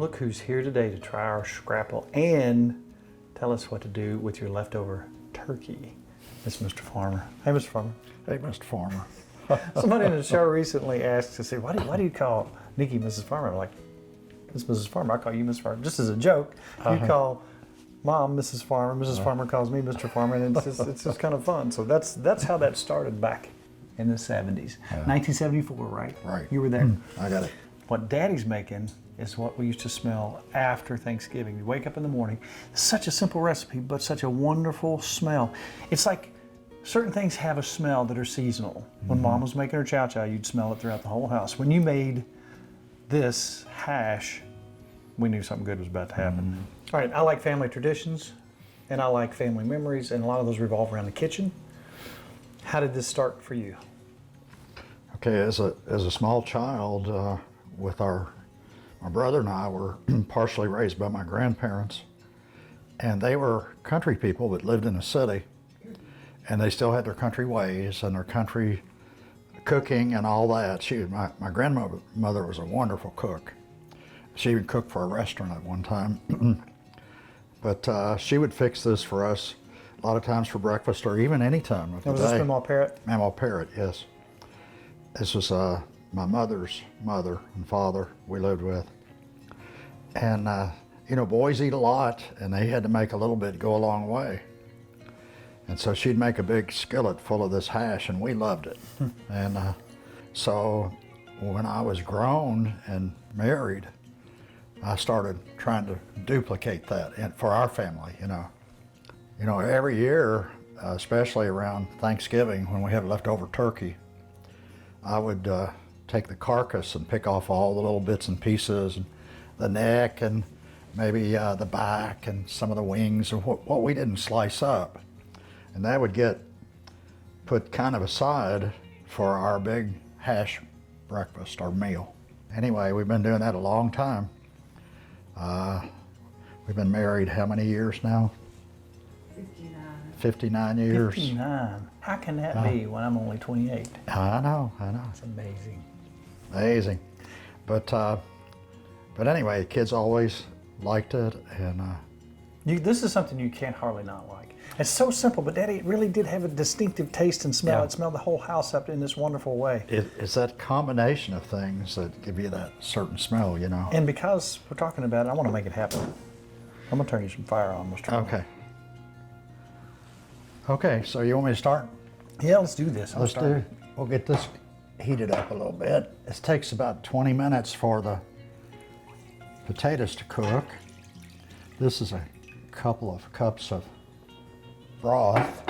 Look who's here today to try our scrapple and tell us what to do with your leftover turkey. It's Mr. Farmer. Hey, Mr. Farmer. Hey, Mr. Farmer. Somebody in the show recently asked to say, why do you call Nikki Mrs. Farmer? I'm like, it's Mrs. Farmer. I call you Mrs. Farmer. Just as a joke, you call Mom Mrs. Farmer. Mrs. Farmer calls me Mr. Farmer, and it's just kind of fun. So that's how that started back in the 70s. 1974, right? Right. You were there. I got it. What Daddy's making is what we used to smell after Thanksgiving. You wake up in the morning. It's such a simple recipe, but such a wonderful smell. It's like certain things have a smell that are seasonal. When Mom was making her chow chow, you'd smell it throughout the whole house. When you made this hash, we knew something good was about to happen. All right, I like family traditions, and I like family memories, and a lot of those revolve around the kitchen. How did this start for you? Okay, as a small child, with my brother and I were partially raised by my grandparents, and they were country people that lived in a city, and they still had their country ways and their country cooking and all that. My grandmother was a wonderful cook. She even cooked for a restaurant at one time. But she would fix this for us a lot of times for breakfast or even any time of the day. Was this Mamaw Parrot? Mamaw Parrot, yes. This was my mother's mother and father we lived with. And, boys eat a lot, and they had to make a little bit go a long way. And so she'd make a big skillet full of this hash, and we loved it. And so when I was grown and married, I started trying to duplicate that for our family, every year, especially around Thanksgiving when we had leftover turkey, I would take the carcass and pick off all the little bits and pieces, and the neck and maybe the back and some of the wings and what we didn't slice up. And that would get put kind of aside for our big hash breakfast or meal. Anyway, we've been doing that a long time. We've been married how many years now? 59. 59 years. 59. How can that be when I'm only 28? I know. It's amazing. Amazing. But anyway, kids always liked it, and this is something you can't hardly not like. It's so simple, but Daddy, it really did have a distinctive taste and smell. Yeah. It smelled the whole house up in this wonderful way. it's that combination of things that give you that certain smell, And because we're talking about it, I want to make it happen. I'm going to turn you some fire on, Mr. Okay. Okay, so you want me to start? Yeah, let's do this. We'll get this heated up a little bit. This takes about 20 minutes for the potatoes to cook. This is a couple of cups of broth.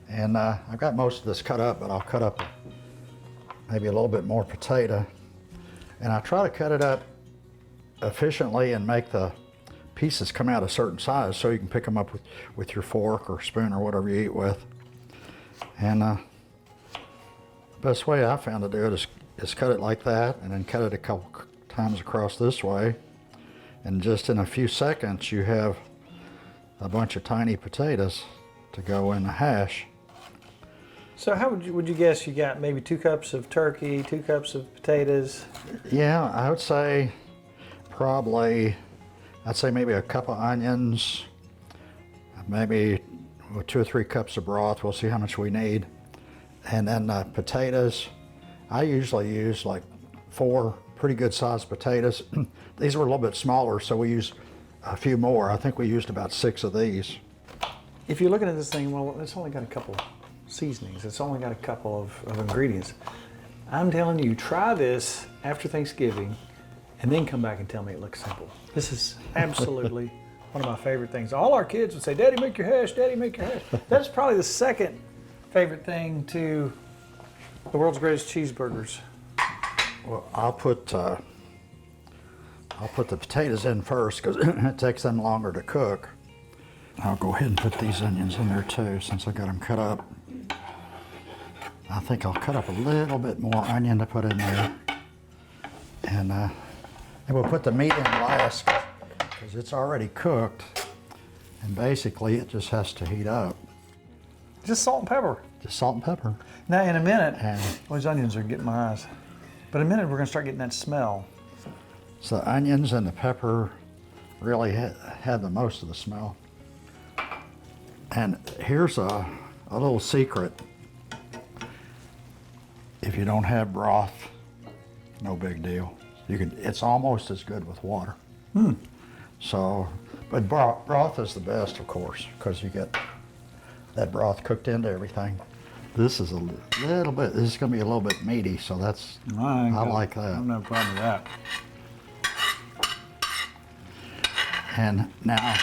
And I've got most of this cut up, but I'll cut up maybe a little bit more potato. And I try to cut it up efficiently and make the pieces come out a certain size so you can pick them up with your fork or spoon or whatever you eat with. And the best way I found to do it is cut it like that and then cut it a couple times across this way. And just in a few seconds you have a bunch of tiny potatoes to go in the hash. So how would you guess you got maybe 2 cups of turkey, 2 cups of potatoes? Yeah, I would say maybe a cup of onions, maybe 2 or 3 cups of broth. We'll see how much we need. And then potatoes, I usually use like 4 pretty good sized potatoes. These were a little bit smaller, so we used a few more. I think we used about 6 of these. If you're looking at this thing, well, it's only got a couple seasonings. It's only got a couple of ingredients. I'm telling you, try this after Thanksgiving and then come back and tell me it looks simple. This is absolutely one of my favorite things. All our kids would say, Daddy, make your hash, Daddy, make your hash. That's probably the second favorite thing to the world's greatest cheeseburgers. Well, I'll put the potatoes in first because it takes them longer to cook. I'll go ahead and put these onions in there too since I got them cut up. I think I'll cut up a little bit more onion to put in there. And we'll put the meat in last because it's already cooked. And basically it just has to heat up. Just salt and pepper. Just salt and pepper. Now in a minute, And these onions are getting my eyes. But in a minute we're going to start getting that smell. So the onions and the pepper really had the most of the smell. And here's a little secret. If you don't have broth, no big deal. It's almost as good with water. So, but broth is the best, of course, because you get that broth cooked into everything. This is a little bit, this is gonna be a little bit meaty, so that's, I like that. I don't have a problem with that. And now,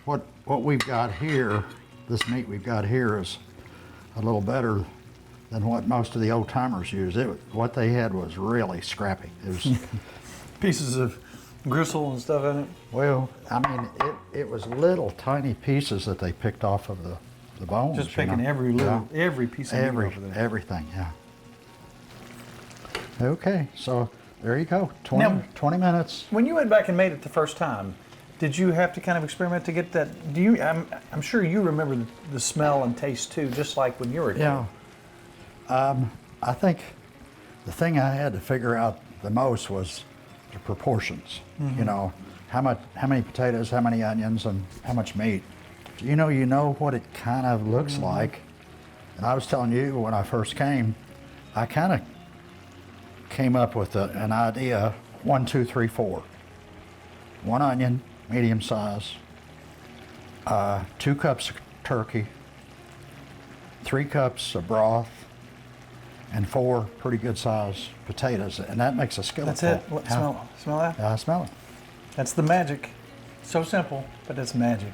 what we've got here, this meat we've got here is a little better than what most of the old timers used. What they had was really scrappy. It was Pieces of gristle and stuff in it. well, I mean, it was little tiny pieces that they picked off of the bones. Just picking every piece of meat over there. Everything, yeah. Okay, so there you go. 20 Now- 20 minutes. When you went back and made it the first time, did you have to kind of experiment to get that? I'm sure you remember the smell and taste too, just like when you were a kid. Yeah. I think the thing I had to figure out the most was the proportions. You know, how many potatoes, how many onions, and how much meat. You know what it kind of looks like. And I was telling you when I first came, I kind of came up with an idea: 1, 2, 3, 4. 1 onion, medium size. 2 cups of turkey. 3 cups of broth. And 4 pretty good sized potatoes, and that makes a skillet. That's it. full. Smell that? Yeah, I smell it. That's the magic. So simple, but it's magic.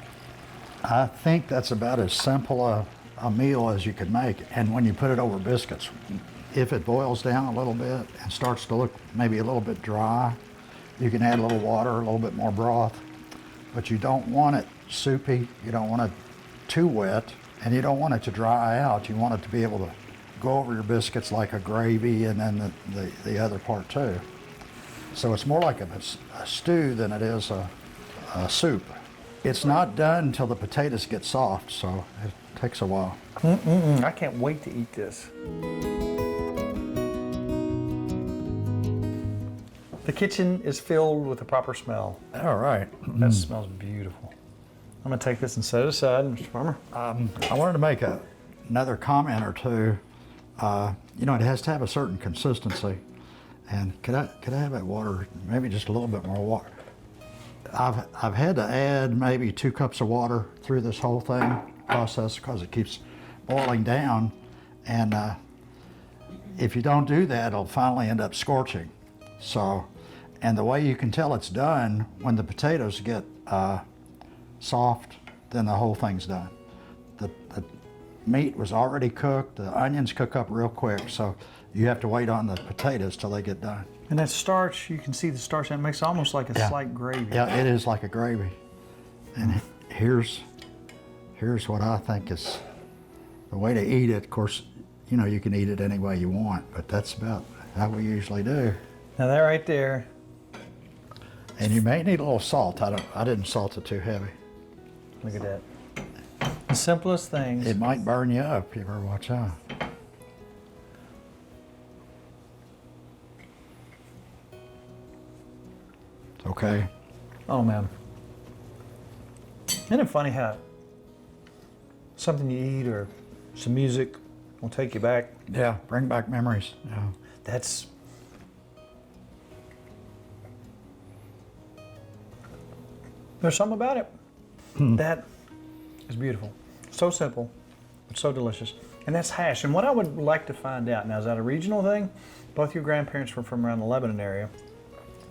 I think that's about as simple a meal as you could make. And when you put it over biscuits, if it boils down a little bit and starts to look maybe a little bit dry, you can add a little water, a little bit more broth. But you don't want it soupy, you don't want it too wet, and you don't want it to dry out. You want it to be able to go over your biscuits like a gravy, and then the other part too. So it's more like a stew than it is a soup. It's not done until the potatoes get soft, so it takes a while. I can't wait to eat this. The kitchen is filled with the proper smell. All right. That smells beautiful. I'm gonna take this and set it aside, Mr. Farmer. I wanted to make another comment or two. It has to have a certain consistency. And could I have that water? Maybe just a little bit more water. I've had to add maybe 2 cups of water through this whole process because it keeps boiling down. And if you don't do that, it'll finally end up scorching. So, and the way you can tell it's done, when the potatoes get soft, then the whole thing's done. The meat was already cooked, the onions cook up real quick, so you have to wait on the potatoes till they get done. And that starch, you can see the starch, and it makes almost like a slight gravy. Yeah, it is like a gravy. And here's what I think is the way to eat it. Of course, you can eat it any way you want, but that's about how we usually do. Now that right there, And you may need a little salt. I didn't salt it too heavy. look at that. The simplest things. It might burn you up. You better watch out. Okay. Oh man. Isn't it funny how something you eat or some music will take you back? Yeah, bring back memories. Yeah. There's something about it. That is beautiful. So simple, but so delicious. And that's hash. And what I would like to find out now, is that a regional thing? Both your grandparents were from around the Lebanon area,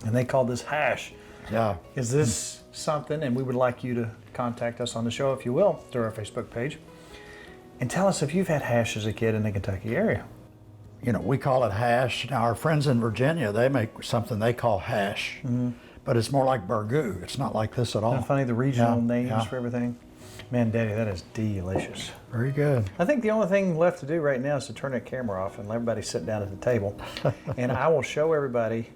and they called this hash. Yeah. Is this something, and we would like you to contact us on the show, if you will, through our Facebook page, and tell us if you've had hash as a kid in the Kentucky area. We call it hash. Now, our friends in Virginia, they make something they call hash, but it's more like burgoo. It's not like this at all. Isn't it funny, the regional Yeah, names yeah. for everything? Man, Daddy, that is delicious. Very good. I think the only thing left to do right now is to turn that camera off and let everybody sit down at the table. And I will show everybody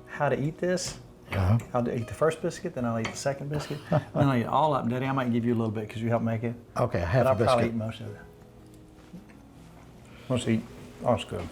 how to eat this. Yeah. I'll eat the first biscuit, then I'll eat the second biscuit. Then I'll eat all of them. Daddy, I might give you a little bit because you helped make it. Okay, half But I'll a probably biscuit. eat most of it. Most eat. Oh, it's good.